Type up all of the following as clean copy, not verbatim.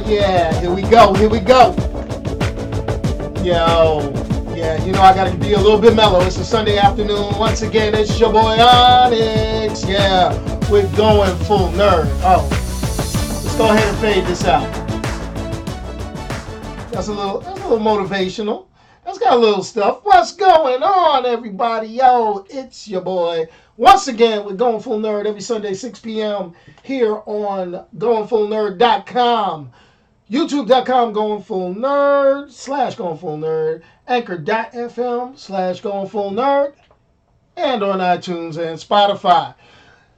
Yeah, here we go. Yo, yeah, I gotta be a little bit mellow. It's a Sunday afternoon. Once again, it's your boy Onyx. Yeah, we're going full nerd. Oh, let's go ahead and fade this out. That's a little motivational. That's got a little stuff. What's going on, everybody? Yo, it's your boy. Once again, we're going full nerd every Sunday, 6 p.m. here on GoingFullNerd.com. YouTube.com GoingFullNerd / GoingFullNerd, Anchor.fm / GoingFullNerd, and on iTunes and Spotify.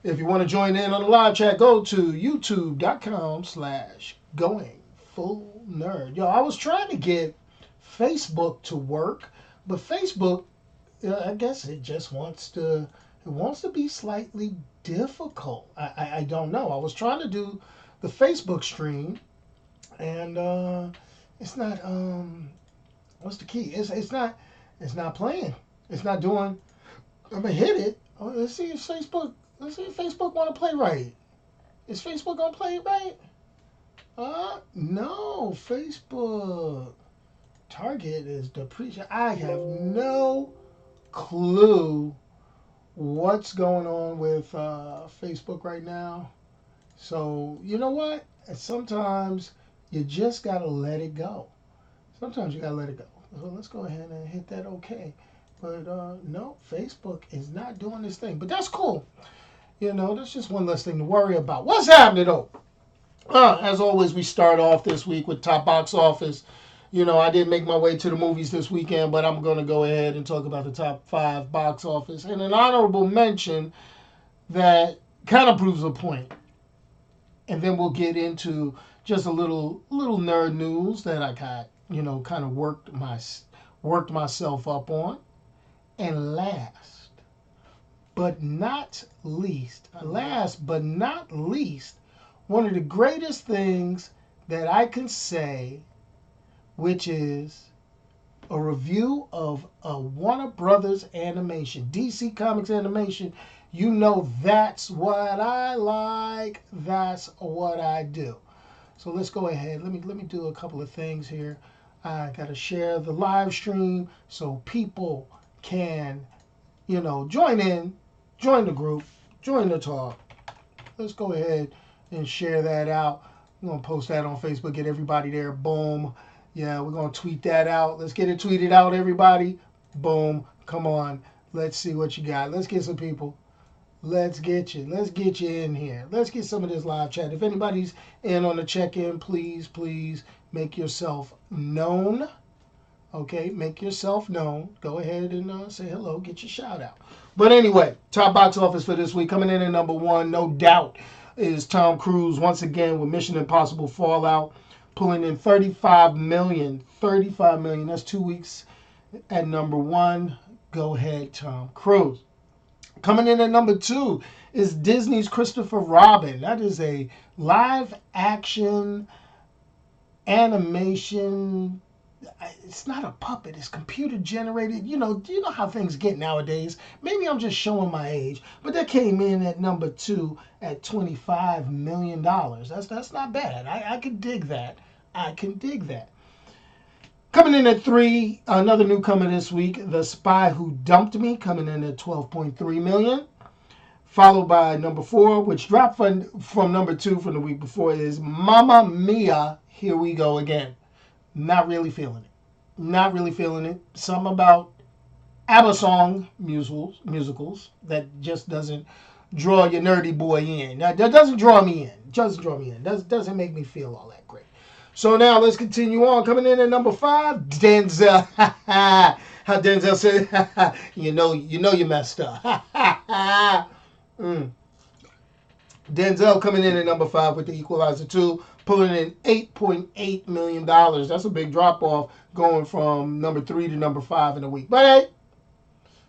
If you want to join in on the live chat, go to YouTube.com / GoingFullNerd. Yo, I was trying to get Facebook to work, but Facebook, I guess it just wants to be slightly difficult. I don't know. I was trying to do the Facebook stream, and it's not what's the key? It's not playing. It's not doing. I'm gonna hit it. Oh, let's see if Facebook want to play right. Is Facebook gonna play right? No, Facebook target is depreciation. I have no clue what's going on with Facebook right now. So you know what? Sometimes you just gotta let it go. Sometimes you gotta let it go. So let's go ahead and hit that OK. But no, Facebook is not doing this thing. But that's cool. That's just one less thing to worry about. What's happening though? As always, we start off this week with top box office. I didn't make my way to the movies this weekend, but I'm going to go ahead and talk about the top 5 box office. And an honorable mention that kind of proves a point. And then we'll get into just a little nerd news that I got, kind of worked myself up on. And last but not least, one of the greatest things that I can say, which is a review of a Warner Brothers animation, DC Comics animation. That's what I like. That's what I do. So let's go ahead. Let me do a couple of things here. I got to share the live stream so people can, join in, join the group, join the talk. Let's go ahead and share that out. I'm going to post that on Facebook, get everybody there. Boom. Yeah, we're going to tweet that out. Let's get it tweeted out, everybody. Boom. Come on. Let's see what you got. Let's get some people. Let's get you in here. Let's get some of this live chat. If anybody's in on the check-in, please make yourself known. Okay, make yourself known. Go ahead and say hello, get your shout out. But anyway, top box office for this week. Coming in at number 1, no doubt, is Tom Cruise once again with Mission Impossible Fallout, pulling in $35 million. $35 million. That's 2 weeks at number 1. Go ahead, Tom Cruise. Coming in at number 2 is Disney's Christopher Robin. That is a live action animation. It's not a puppet. It's computer generated. Do you know how things get nowadays? Maybe I'm just showing my age, but that came in at number 2 at $25 million. That's not bad. I can dig that. Coming in at 3, another newcomer this week, The Spy Who Dumped Me, coming in at $12.3 million. Followed by number 4, which dropped from number 2 from the week before, is Mamma Mia, Here We Go Again. Not really feeling it. Something about ABBA song musicals that just doesn't draw your nerdy boy in. That doesn't draw me in. Doesn't make me feel all that great. So now let's continue on. Coming in at number 5, Denzel. How Denzel said, you know you messed up. Denzel coming in at number 5 with The Equalizer 2, pulling in $8.8 million. That's a big drop off going from number 3 to number 5 in a week. But hey,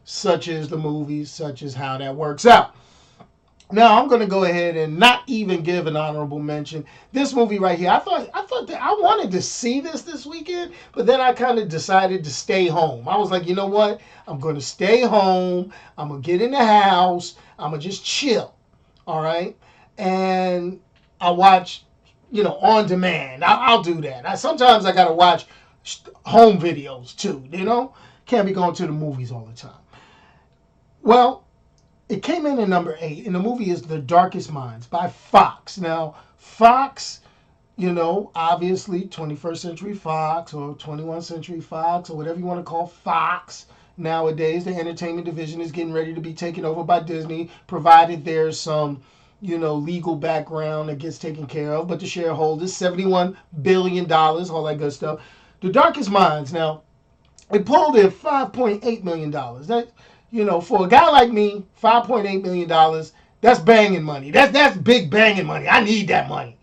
such is the movies, such is how that works out. Now I'm going to go ahead and not even give an honorable mention. This movie right here, I thought that I wanted to see this weekend, but then I kind of decided to stay home. I was like, you know what? I'm going to stay home. I'm going to get in the house. I'm going to just chill. All right? And I watched on demand. I'll do that. Sometimes I gotta watch home videos too. Can't be going to the movies all the time. Well, it came in at number 8, and the movie is The Darkest Minds by Fox. Now, Fox, obviously 21st Century Fox or 21st Century Fox or whatever you want to call Fox. Nowadays, the entertainment division is getting ready to be taken over by Disney, provided there's some, legal background that gets taken care of. But the shareholders, $71 billion, all that good stuff. The Darkest Minds. Now, it pulled in $5.8 million. That, for a guy like me, $5.8 million, that's banging money. That's big banging money. I need that money.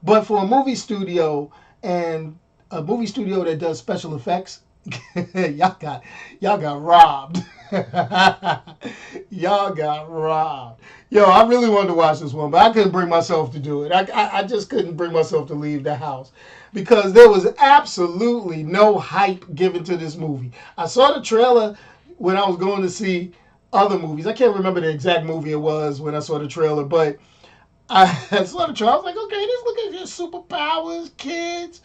But for a movie studio and a movie studio that does special effects, y'all got robbed. Y'all got robbed. Yo, I really wanted to watch this one, but I couldn't bring myself to do it. I just couldn't bring myself to leave the house because there was absolutely no hype given to this movie. I saw the trailer when I was going to see other movies. I can't remember the exact movie it was when I saw the trailer, but I saw the trailer. I was like, okay, let's look at these superpowers, kids.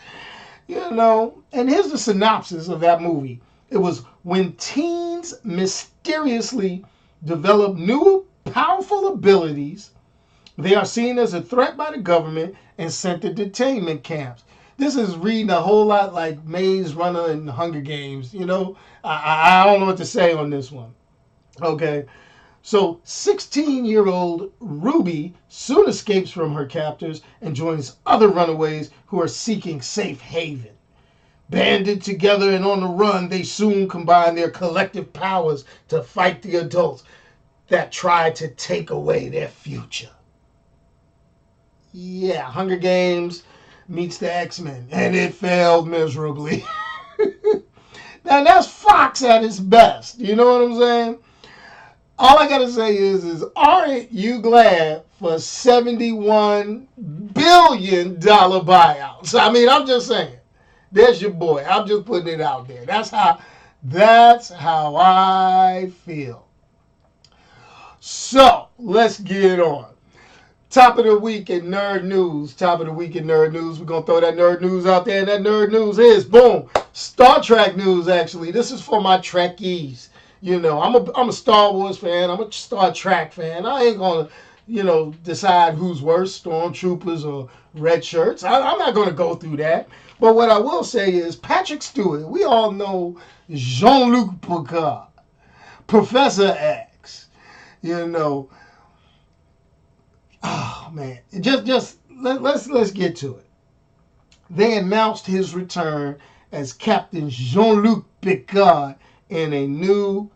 And here's the synopsis of that movie. It was when teens mysteriously develop new powerful abilities, they are seen as a threat by the government and sent to detainment camps. This is reading a whole lot like Maze Runner and Hunger Games. I don't know what to say on this one. Okay. So 16-year-old Ruby soon escapes from her captors and joins other runaways who are seeking safe haven. Banded together and on the run, they soon combine their collective powers to fight the adults that try to take away their future. Yeah, Hunger Games meets the X-Men, and it failed miserably. Now that's Fox at its best. You know what I'm saying? All I gotta say is aren't you glad for $71 billion buyouts? I mean, I'm just saying. There's your boy. I'm just putting it out there. That's how I feel. So let's get on. Top of the week in nerd news. Top of the week in nerd news. We're gonna throw that nerd news out there, and that nerd news is boom. Star Trek news. Actually, this is for my Trekkies. I'm a Star Wars fan. I'm a Star Trek fan. I ain't gonna, decide who's worse, stormtroopers or red shirts. I'm not gonna go through that. But what I will say is Patrick Stewart. We all know Jean-Luc Picard, Professor X. Oh man, let's get to it. They announced his return as Captain Jean-Luc Picard in a new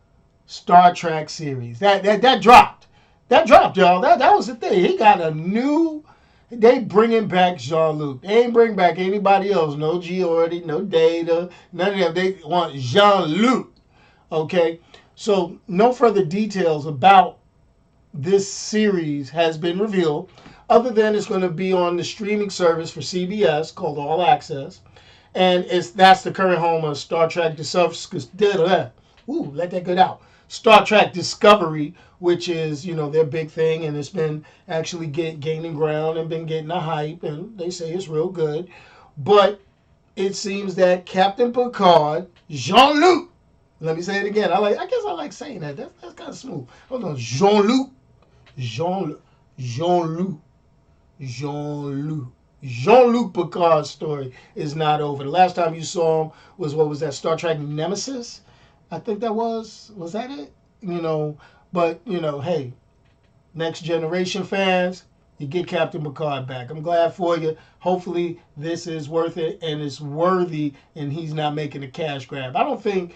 Star Trek series. That dropped. That dropped, y'all. That was the thing. He got a new. They bringing back Jean-Luc. They ain't bring back anybody else. No Geordi, no Data, none of them. They want Jean-Luc. Okay, so no further details about this series has been revealed, other than it's going to be on the streaming service for CBS called All Access, and that's the current home of Star Trek Discovery. Ooh, let that get out. Star Trek Discovery, which is their big thing, and it's been actually gaining ground and been getting a hype, and they say it's real good. But it seems that Captain Picard, Jean-Luc. Let me say it again. I guess I like saying that. That's kind of smooth. Hold on, Jean-Luc. Jean-Luc Picard's story is not over. The last time you saw him was, what was that, Star Trek Nemesis? I think that was that it? But, hey, Next Generation fans, you get Captain Picard back. I'm glad for you. Hopefully this is worth it and it's worthy and he's not making a cash grab. I don't think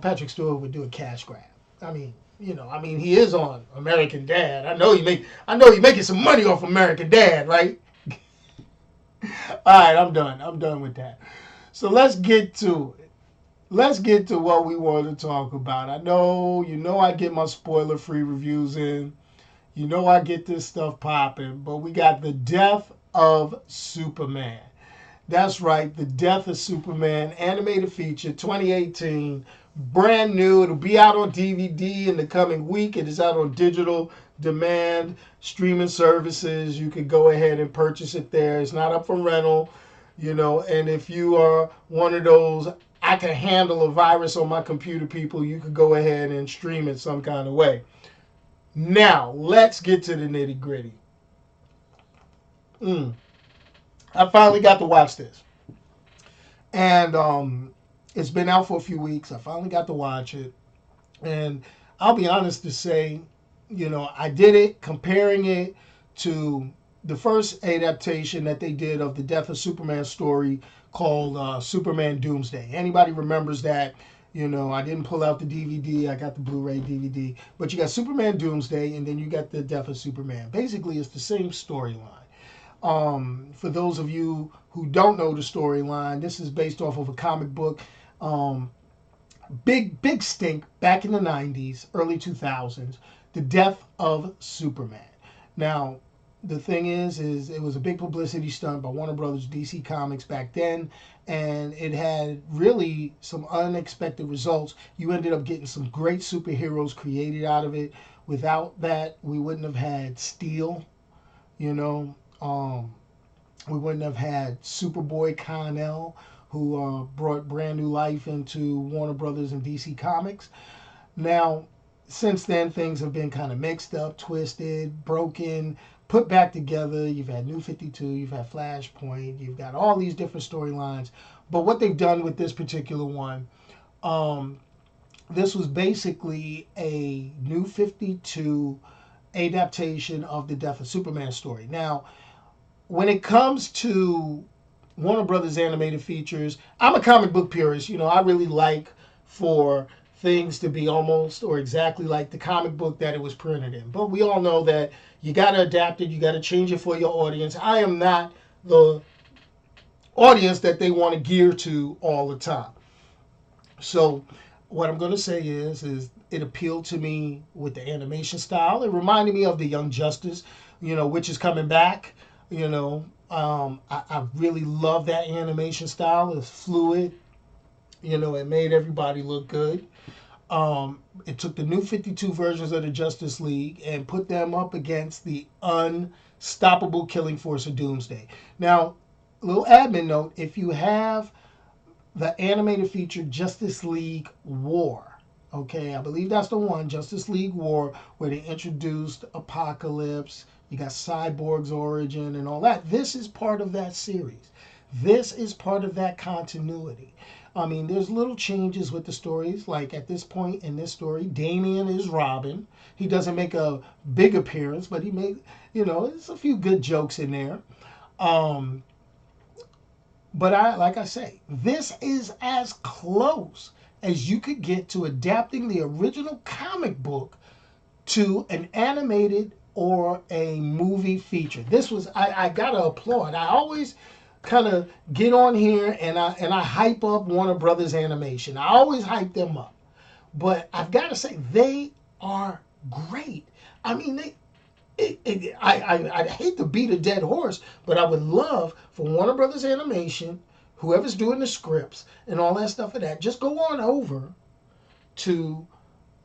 Patrick Stewart would do a cash grab. I mean, he is on American Dad. I know you're making some money off American Dad, right? All right, I'm done. I'm done with that. So let's get to it. Let's get to what we want to talk about. I know, I get my spoiler-free reviews in. I get this stuff popping. But we got The Death of Superman. That's right, The Death of Superman, animated feature, 2018, brand new. It'll be out on DVD in the coming week. It is out on digital demand streaming services. You can go ahead and purchase it there. It's not up for rental, and if you are one of those I can handle a virus on my computer people, you could go ahead and stream it some kind of way. Now, let's get to the nitty gritty. I finally got to watch this. And it's been out for a few weeks. I finally got to watch it. And I'll be honest to say, I did it comparing it to the first adaptation that they did of the Death of Superman story called Superman Doomsday. Anybody remembers that? I didn't pull out the DVD. I got the Blu-ray DVD. But you got Superman Doomsday, and then you got the Death of Superman. Basically, it's the same storyline. For those of you who don't know the storyline, this is based off of a comic book. Big stink back in the 90s, early 2000s, the death of Superman. Now, the thing is it was a big publicity stunt by Warner Brothers DC Comics back then, and it had really some unexpected results. You ended up getting some great superheroes created out of it. Without that, we wouldn't have had Steel, you know. We wouldn't have had Superboy Kal-El, who brought brand new life into Warner Brothers and DC Comics. Now, since then, things have been kind of mixed up, twisted, broken, put back together. You've had New 52, you've had Flashpoint, you've got all these different storylines. But what they've done with this particular one, this was basically a New 52 adaptation of the Death of Superman story. Now, when it comes to Warner Brothers animated features, I'm a comic book purist. I really like for things to be almost or exactly like the comic book that it was printed in. But we all know that you got to adapt it, you got to change it for your audience. I am not the audience that they want to gear to all the time. So what I'm going to say is it appealed to me with the animation style. It reminded me of the Young Justice, which is coming back. I really love that animation style. It's fluid. It made everybody look good. It took the New 52 versions of the Justice League and put them up against the unstoppable killing force of Doomsday. Now, a little admin note, if you have the animated feature Justice League War, okay, I believe that's the one, Justice League War, where they introduced Apocalypse, you got Cyborg's origin and all that. This is part of that series. This is part of that continuity. I mean, there's little changes with the stories. Like at this point in this story, Damian is Robin. He doesn't make a big appearance, but he made, there's a few good jokes in there. But like I say, this is as close as you could get to adapting the original comic book to an animated or a movie feature. This was I gotta applaud. I always kind of get on here and I hype up Warner Brothers Animation. I always hype them up, but I've got to say they are great. I mean, I hate to beat a dead horse, but I would love for Warner Brothers Animation, whoever's doing the scripts and all that stuff of that, just go on over to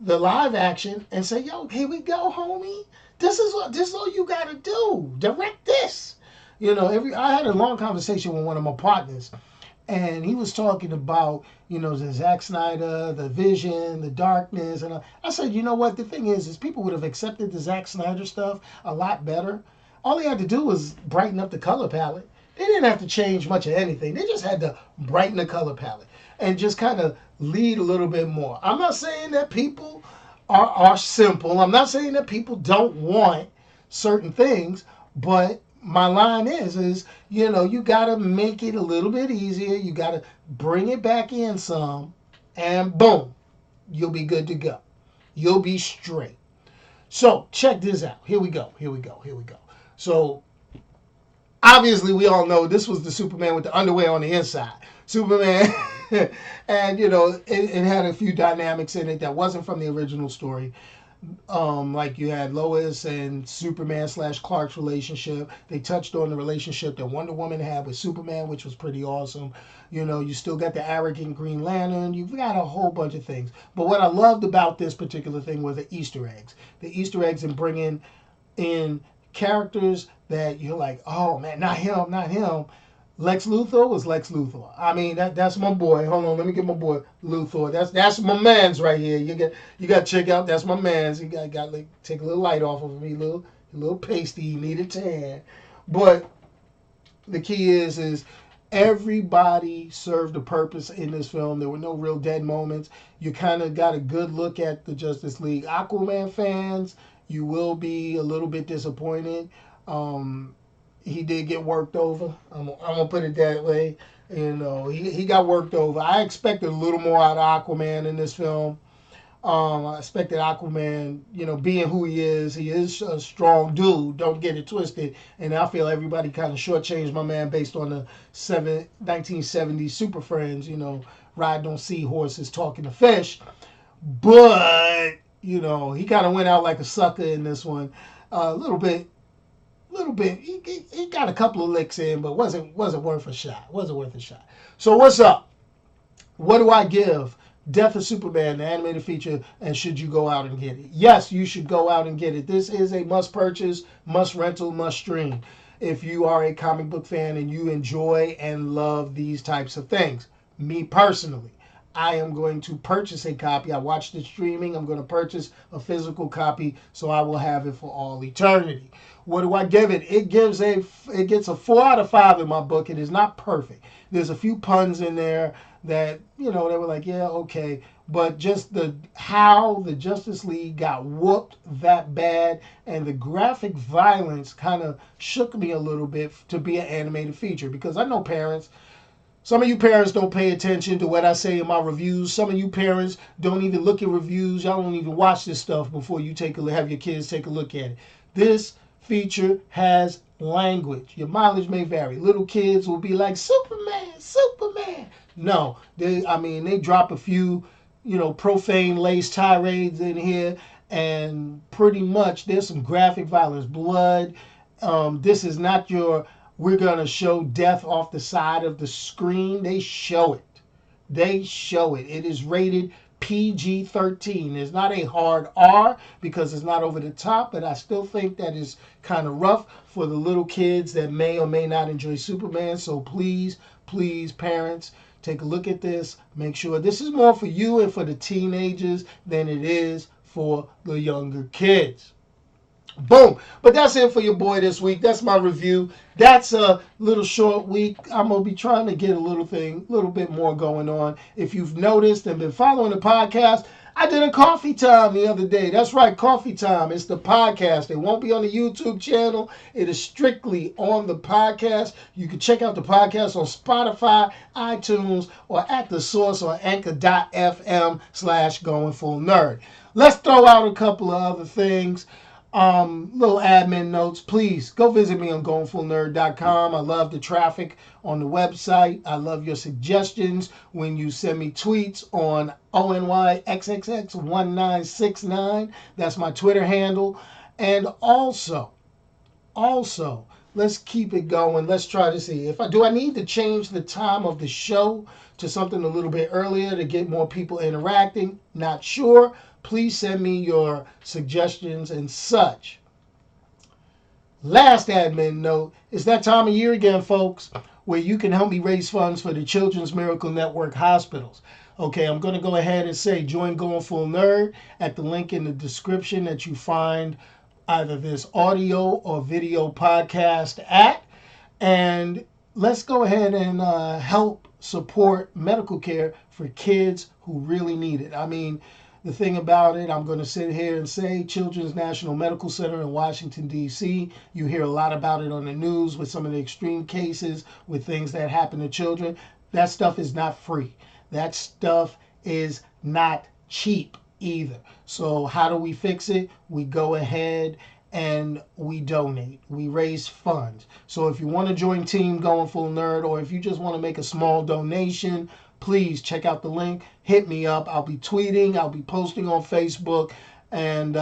the live action and say, yo, here we go, homie. This is all you gotta do. Direct this. I had a long conversation with one of my partners, and he was talking about, the Zack Snyder, the Vision, the Darkness, and I said, you know what? The thing is people would have accepted the Zack Snyder stuff a lot better. All they had to do was brighten up the color palette. They didn't have to change much of anything. They just had to brighten the color palette and just kind of lead a little bit more. I'm not saying that people are simple. I'm not saying that people don't want certain things, but my line is you got to make it a little bit easier. You got to bring it back in some, and boom, you'll be good to go. You'll be straight. So check this out. Here we go. So obviously we all know this was the Superman with the underwear on the inside. Superman, and it had a few dynamics in it that wasn't from the original story. Like you had Lois and Superman slash Clark's relationship. They touched on the relationship that Wonder Woman had with Superman, which was pretty awesome. You know, you still got the arrogant Green Lantern. You've got a whole bunch of things. But what I loved about this particular thing were the Easter eggs. The Easter eggs in bringing in characters that you're like, oh man, not him, not him. Lex Luthor was Lex Luthor. I mean, that's my boy. Hold on, let me get my boy Luthor. That's my man's right here. You got to check out. That's my man's. You got like take a little light off of me, little pasty. You need a tan, but the key is everybody served a purpose in this film. There were no real dead moments. You kind of got a good look at the Justice League. Aquaman fans, you will be a little bit disappointed. Um, he did get worked over. I'm gonna put it that way. You know, he got worked over. I expected a little more out of Aquaman in this film. I expected Aquaman, you know, being who he is a strong dude. Don't get it twisted. And I feel everybody kind of shortchanged my man based on the 1970s Super Friends, you know, riding on seahorses, talking to fish. But, you know, he kind of went out like a sucker in this one. A little bit. He got a couple of licks in, but wasn't worth a shot. Wasn't worth a shot. So what's up? What do I give Death of Superman, the animated feature, and should you go out and get it? Yes, you should go out and get it. This is a must purchase, must rental, must stream. If you are a comic book fan and you enjoy and love these types of things. Me personally, I am going to purchase a copy. I watched it streaming. I'm going to purchase a physical copy so I will have it for all eternity. What do I give it? It gets a 4 out of 5 in my book. It is not perfect. There's a few puns in there that, you know, they were like, yeah, okay. But just how the Justice League got whooped that bad and the graphic violence kind of shook me a little bit to be an animated feature, because I know parents. Some of you parents don't pay attention to what I say in my reviews. Some of you parents don't even look at reviews. Y'all don't even watch this stuff before you have your kids take a look at it. This feature has language. Your mileage may vary. Little kids will be like, Superman, Superman. No, they drop a few, you know, profane laced tirades in here, and pretty much there's some graphic violence, blood. This is not your, we're going to show death off the side of the screen. They show it. They show it. It is rated PG-13. It's not a hard R because it's not over the top, but I still think that is kind of rough for the little kids that may or may not enjoy Superman. So please, please, parents, take a look at this. Make sure this is more for you and for the teenagers than it is for the younger kids. Boom. But that's it for your boy this week. That's my review. That's a little short week. I'm going to be trying to get a little bit more going on. If you've noticed and been following the podcast, I did a coffee time the other day. That's right, coffee time. It's the podcast. It won't be on the YouTube channel. It is strictly on the podcast. You can check out the podcast on Spotify, iTunes, or at the source on anchor.fm/GoingFullNerd. Let's throw out a couple of other things. Little admin notes. Please go visit me on GoingFullNerd.com. I love the traffic on the website. I love your suggestions when you send me tweets on ONYXXX1969. That's my Twitter handle. And also, let's keep it going. Let's try to see if I need to change the time of the show to something a little bit earlier to get more people interacting. Not sure. Please send me your suggestions and such. Last admin note, it's that time of year again, folks, where you can help me raise funds for the Children's Miracle Network hospitals. Okay, I'm going to go ahead and say join Going Full Nerd at the link in the description that you find either this audio or video podcast at. And let's go ahead and help support medical care for kids who really need it. I mean, the thing about it, I'm going to sit here and say Children's National Medical Center in Washington, D.C. You hear a lot about it on the news with some of the extreme cases with things that happen to children. That stuff is not free. That stuff is not cheap either. So how do we fix it? We go ahead and we donate. We raise funds. So if you want to join Team Going Full Nerd, or if you just want to make a small donation, please check out the link. Hit me up. I'll be tweeting. I'll be posting on Facebook. And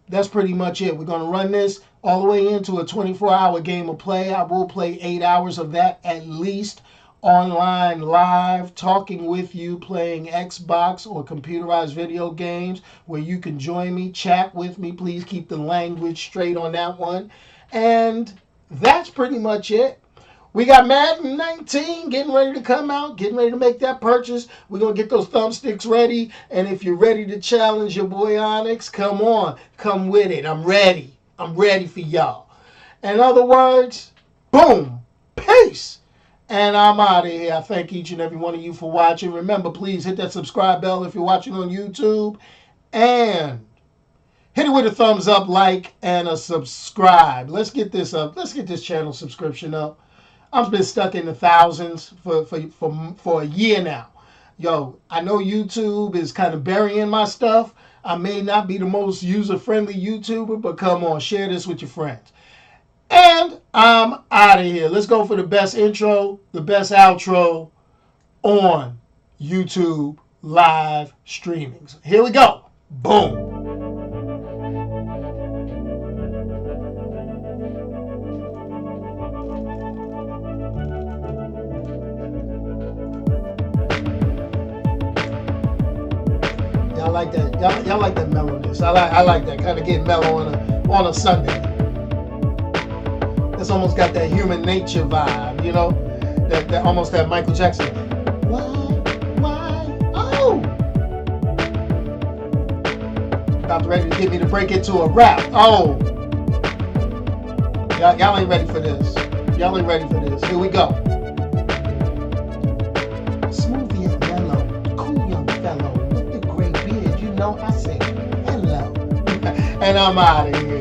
that's pretty much it. We're going to run this all the way into a 24-hour game of play. I will play 8 hours of that at least online live, talking with you, playing Xbox or computerized video games where you can join me, chat with me. Please keep the language straight on that one. And that's pretty much it. We got Madden 19 getting ready to come out, getting ready to make that purchase. We're going to get those thumbsticks ready. And if you're ready to challenge your boy Onyx, come on. Come with it. I'm ready. I'm ready for y'all. In other words, boom. Peace. And I'm out of here. I thank each and every one of you for watching. Remember, please hit that subscribe bell if you're watching on YouTube. And hit it with a thumbs up, like, and a subscribe. Let's get this up. Let's get this channel subscription up. I've been stuck in the thousands for a year now. Yo, I know YouTube is kind of burying my stuff. I may not be the most user-friendly YouTuber, but come on, share this with your friends. And I'm out of here. Let's go for the best intro, the best outro on YouTube live streamings. Here we go. Boom. Y'all like that? Y'all like that mellowness? I like that kind of getting mellow on a Sunday. It's almost got that human nature vibe, you know? That almost that Michael Jackson. Why? Oh! About ready to get me to break into a rap. Oh! Y'all ain't ready for this. Y'all ain't ready for this. Here we go. Smooth and mellow, cool young fellow with the gray beard. You know I say hello. And I'm out of here.